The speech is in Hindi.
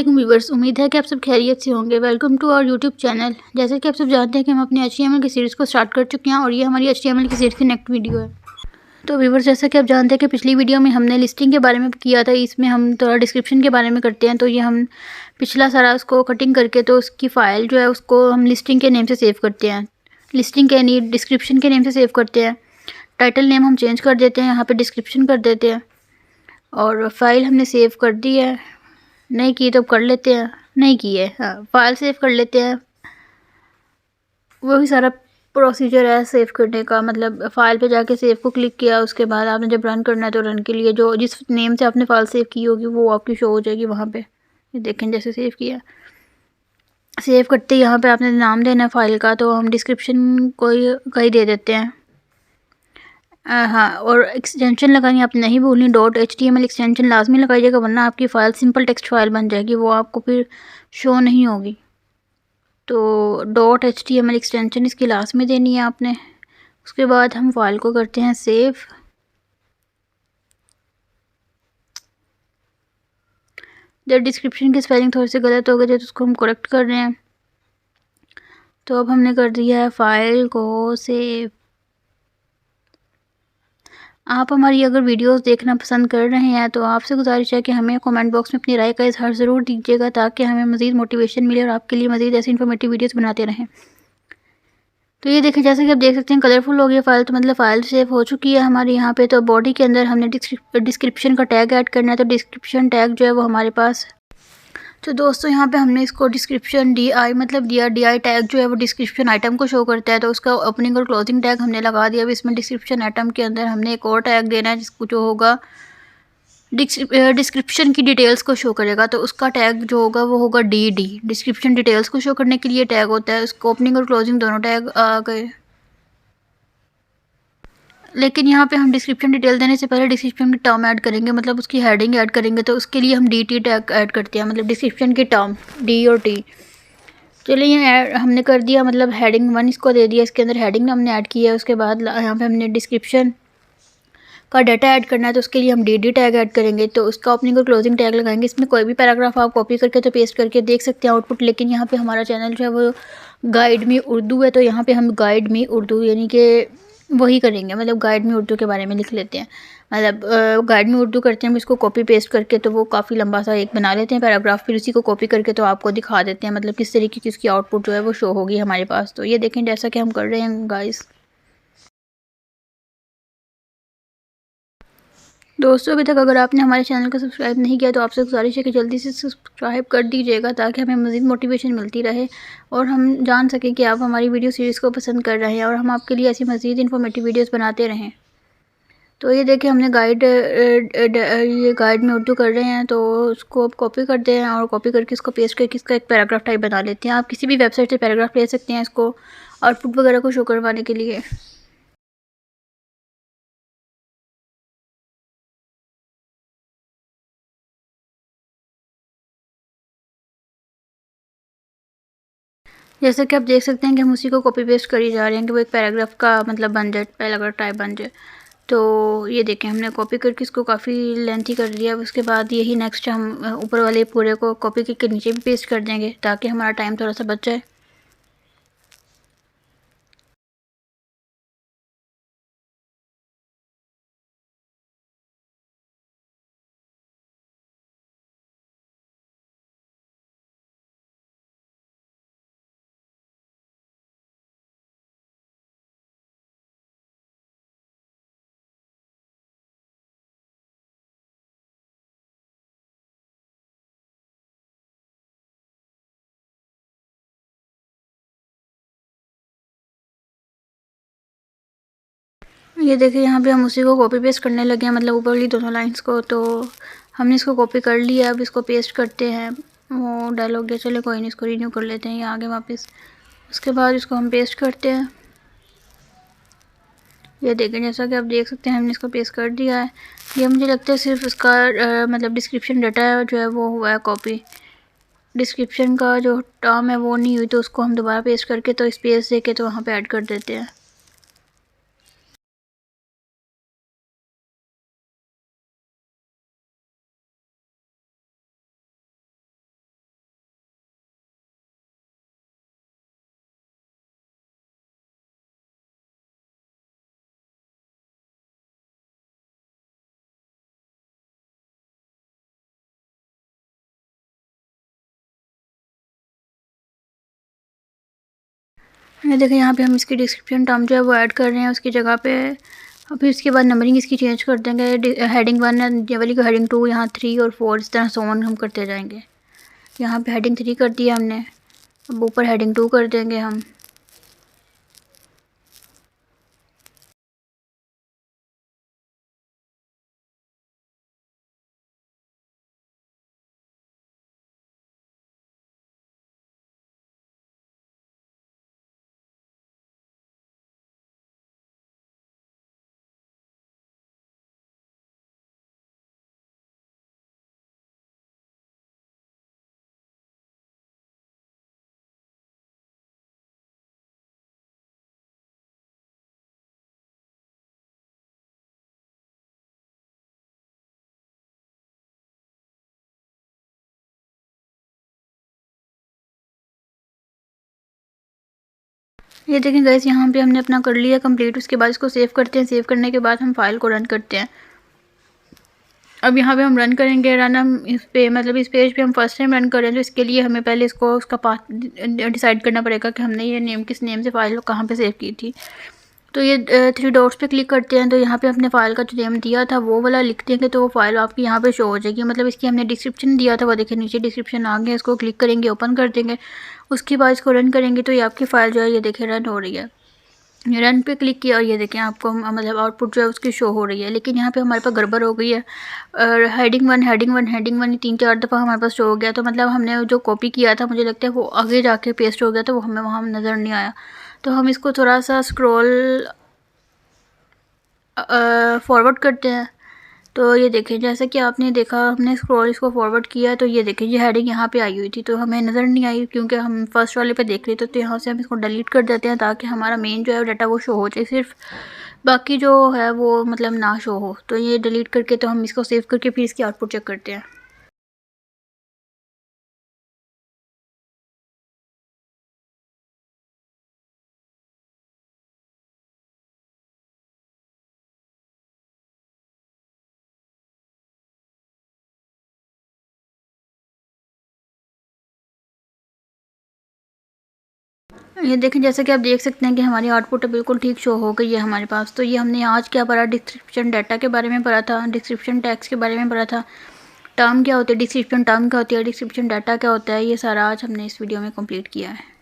वालेकुम व्यूवर्स, उम्मीद है कि आप सब खैरियत से होंगे। Welcome to our YouTube channel. जैसे कि आप सब जानते हैं कि हम अपने HTML की सीरीज़ को स्टार्ट कर चुके हैं और ये हमारी HTML की सीरीज़ की नेक्स्ट वीडियो है। तो व्यूवर्स, जैसा कि आप जानते हैं कि पिछली वीडियो में हमने लिस्टिंग के बारे में किया था, इसमें हम थोड़ा डिस्क्रिप्शन के बारे में करते हैं। तो ये हम पिछला सारा उसको कटिंग करके तो उसकी फ़ाइल जो है उसको हम लिस्टिंग के नेम से सेव करते हैं। लिस्टिंग के नहीं, डिस्क्रिप्शन के नेम से सेव करते हैं। टाइटल नेम हम चेंज कर देते हैं, यहाँ पर डिस्क्रिप्शन कर देते हैं। और फाइल हमने सेव कर दी है, नहीं की तो कर लेते हैं, नहीं की है हाँ, फाइल सेव कर लेते हैं। वही सारा प्रोसीजर है सेव करने का, मतलब फ़ाइल पे जाके सेव को क्लिक किया, उसके बाद आपने जब रन करना है तो रन के लिए जो जिस नेम से आपने फ़ाइल सेव की होगी वो आपकी शो हो जाएगी वहाँ पे। ये देखें जैसे सेव किया। सेव करते ही यहाँ पे आपने नाम देना है फ़ाइल का, तो हम डिस्क्रिप्शन कोई कहीं दे देते हैं। हाँ, और एक्सटेंशन लगानी आप नहीं भूलनी, .html एक्सटेंशन लाजमी लगाइएगा, वरना आपकी फ़ाइल सिंपल टेक्स्ट फाइल बन जाएगी, वो आपको फिर शो नहीं होगी। तो .html एक्सटेंशन इसकी लास्ट में देनी है आपने। उसके बाद हम फाइल को करते हैं सेव। जब डिस्क्रिप्शन की स्पेलिंग थोड़ी सी गलत हो गई तो उसको हम करेक्ट कर रहे हैं। तो अब हमने कर दिया है फाइल को सेव। आप हमारी अगर वीडियोस देखना पसंद कर रहे हैं तो आपसे गुजारिश है कि हमें कमेंट बॉक्स में अपनी राय का इजहार ज़रूर दीजिएगा, ताकि हमें मज़ीद मोटिवेशन मिले और आपके लिए मज़ीद ऐसी इन्फॉर्मेटिव वीडियोस बनाते रहें। तो ये देखें, जैसे कि आप देख सकते हैं कलरफुल हो गया फ़ाइल, तो मतलब फ़ाइल सेव हो चुकी है हमारी यहाँ पे। तो बॉडी के अंदर हमने डिस्क्रिप्शन का टैग ऐड करना है, तो डिस्क्रिप्शन टैग जो है वो हमारे पास। तो दोस्तों यहाँ पे हमने इसको डिस्क्रिप्शन DI मतलब दिया। DI टैग जो है वो डिस्क्रिप्शन आइटम को शो करता है, तो उसका ओपनिंग और क्लोजिंग टैग हमने लगा दिया। अब इसमें डिस्क्रिप्शन आइटम के अंदर हमने एक और टैग देना है जिसको जो होगा डिस्क्रिप्शन की डिटेल्स को शो करेगा। तो उसका टैग जो होगा वो होगा DD। डिस्क्रिप्शन डिटेल्स को शो करने के लिए टैग होता है, उसको ओपनिंग और क्लोजिंग दोनों टैग आ गए। लेकिन यहाँ पे हम डिस्क्रिप्शन डिटेल देने से पहले डिस्क्रिप्शन की टर्म ऐड करेंगे, मतलब उसकी हेडिंग ऐड करेंगे। तो उसके लिए हम DT टैग ऐड करते हैं, मतलब डिस्क्रिप्शन की टर्म D और T। चलिए ये हमने कर दिया, मतलब हेडिंग 1 इसको दे दिया, इसके अंदर हेडिंग हमने ऐड किया है। उसके बाद यहाँ पे हमने डिस्क्रिप्शन का डाटा ऐड करना है, तो उसके लिए हम DD टैग ऐड करेंगे। तो उसका ओपनिंग और क्लोजिंग टैग लगाएंगे। इसमें कोई भी पैराग्राफ आप कॉपी करके तो पेस्ट करके देख सकते हैं आउटपुट। लेकिन यहाँ पे हमारा चैनल जो है वो गाइड में उर्दू है, तो यहाँ पे हम गाइड में उर्दू यानी कि वही करेंगे, मतलब गाइड में उर्दू के बारे में लिख लेते हैं। मतलब गाइड में उर्दू करते हैं हम इसको कॉपी पेस्ट करके, तो वो काफ़ी लंबा सा एक बना लेते हैं पैराग्राफ, फिर उसी को कॉपी करके तो आपको दिखा देते हैं, मतलब किस तरीके की उसकी आउटपुट जो है वो शो होगी हमारे पास। तो ये देखें जैसा कि हम कर रहे हैं गाइस। दोस्तों, अभी तक अगर आपने हमारे चैनल को सब्सक्राइब नहीं किया तो आपसे गुजारिश है कि जल्दी से सब्सक्राइब कर दीजिएगा, ताकि हमें मज़ीद मोटिवेशन मिलती रहे और हम जान सकें कि आप हमारी वीडियो सीरीज़ को पसंद कर रहे हैं और हम आपके लिए ऐसी मज़ीद इन्फॉर्मेटिव वीडियोस बनाते रहें। तो ये देखिए हमने ये गाइड में उर्दू कर रहे हैं, तो उसको अब कॉपी करते हैं और कॉपी करके इसको पेस्ट करके इसका एक पैराग्राफ टाइप बना लेते हैं। आप किसी भी वेबसाइट से पैराग्राफ ले सकते हैं इसको आउटपुट वगैरह को शो करवाने के लिए। जैसे कि आप देख सकते हैं कि हम उसी को कॉपी पेस्ट करी जा रहे हैं कि वो एक पैराग्राफ का मतलब बन जाए, पैराग्राफ टाइप बन जाए। तो ये देखें हमने कॉपी करके इसको काफ़ी लेंथी कर दिया। उसके बाद यही नेक्स्ट हम ऊपर वाले पूरे को कॉपी करके नीचे भी पेस्ट कर देंगे, ताकि हमारा टाइम थोड़ा सा बच जाए। ये देखिए यहाँ पे हम उसी को कॉपी पेस्ट करने लगे हैं, मतलब ऊपर वाली दोनों लाइंस को। तो हमने इसको कॉपी कर लिया, अब इसको पेस्ट करते हैं। वो डायलॉग गया, चले कोई नहीं, इसको रिन्यू कर लेते हैं ये आगे वापस। उसके बाद इसको हम पेस्ट करते हैं। ये देखें जैसा कि आप देख सकते हैं हमने इसको पेस्ट कर दिया है। ये मुझे लगता है सिर्फ उसका मतलब डिस्क्रिप्शन डाटा जो है वो हुआ है कॉपी। डिस्क्रिप्शन का जो टर्म है वो नहीं हुई, तो उसको हम दोबारा पेस्ट करके तो स्पेस दे के तो वहाँ पे ऐड कर देते हैं। ये देखें यहाँ पे हम इसकी डिस्क्रिप्शन टर्म जो है वो ऐड कर रहे हैं उसकी जगह पे। और फिर उसके बाद नंबरिंग इसकी चेंज कर देंगे। हेडिंग 1 ये वाली को हेडिंग 2, यहाँ 3 और 4 इस तरह सो ऑन हम करते जाएंगे। यहाँ पे हेडिंग 3 कर दिया हमने, अब ऊपर हेडिंग 2 कर देंगे हम। ये देखें गाइस यहाँ पे हमने अपना कर लिया कंप्लीट। उसके बाद इसको सेव करते हैं। सेव करने के बाद हम फाइल को रन करते हैं। अब यहाँ पे हम रन करेंगे। रन हम इस पे मतलब इस पेज पे हम फर्स्ट टाइम रन कर रहे हैं, तो इसके लिए हमें पहले इसको उसका पाथ डिसाइड करना पड़ेगा कि हमने ये नेम किस नेम से फ़ाइल कहाँ पे सेव की थी। तो ये 3 डॉट्स पे क्लिक करते हैं, तो यहाँ पे अपने फ़ाइल का जो नेम दिया था वो वाला लिख देंगे, तो वो फ़ाइल आपकी यहाँ पे शो हो जाएगी। मतलब इसकी हमने डिस्क्रिप्शन दिया था वो देखिए नीचे डिस्क्रिप्शन आ गया। इसको क्लिक करेंगे, ओपन कर देंगे। उसके बाद इसको रन करेंगे तो ये आपकी फ़ाइल जो है ये देखिए रन हो रही है। रन पे क्लिक किया और ये देखें आपको मतलब आउटपुट जो है उसकी शो हो रही है। लेकिन यहाँ पे हमारे पास गड़बड़ हो गई है। और हेडिंग वन 3-4 दफ़ा हमारे पास शो हो गया। तो मतलब हमने जो कॉपी किया था मुझे लगता है वो आगे जाके पेस्ट हो गया, तो वो हमें वहाँ नज़र नहीं आया। तो हम इसको थोड़ा सा स्क्रॉल फॉरवर्ड करते हैं। तो ये देखें जैसे कि आपने देखा हमने स्क्रॉल इसको फॉरवर्ड किया, तो ये देखें ये हेडिंग यहाँ पे आई हुई थी, तो हमें नज़र नहीं आई क्योंकि हम फर्स्ट वाले पे देख रहे थे। तो यहाँ से हम इसको डिलीट कर देते हैं ताकि हमारा मेन जो है डाटा वो शो हो जाए, सिर्फ बाकी जो है वो मतलब ना शो हो। तो ये डिलीट करके तो हम इसको सेव करके फिर इसकी आउटपुट चेक करते हैं। ये देखें जैसे कि आप देख सकते हैं कि हमारी आउटपुट बिल्कुल ठीक शो हो गई है हमारे पास। तो ये हमने आज क्या पढ़ा, डिस्क्रिप्शन डाटा के बारे में पढ़ा था, डिस्क्रिप्शन टैग्स के बारे में पढ़ा था, टर्म क्या होती है, डिस्क्रिप्शन टर्म क्या होती है, डिस्क्रिप्शन डाटा क्या होता है, ये सारा आज हमने इस वीडियो में कंप्लीट किया है।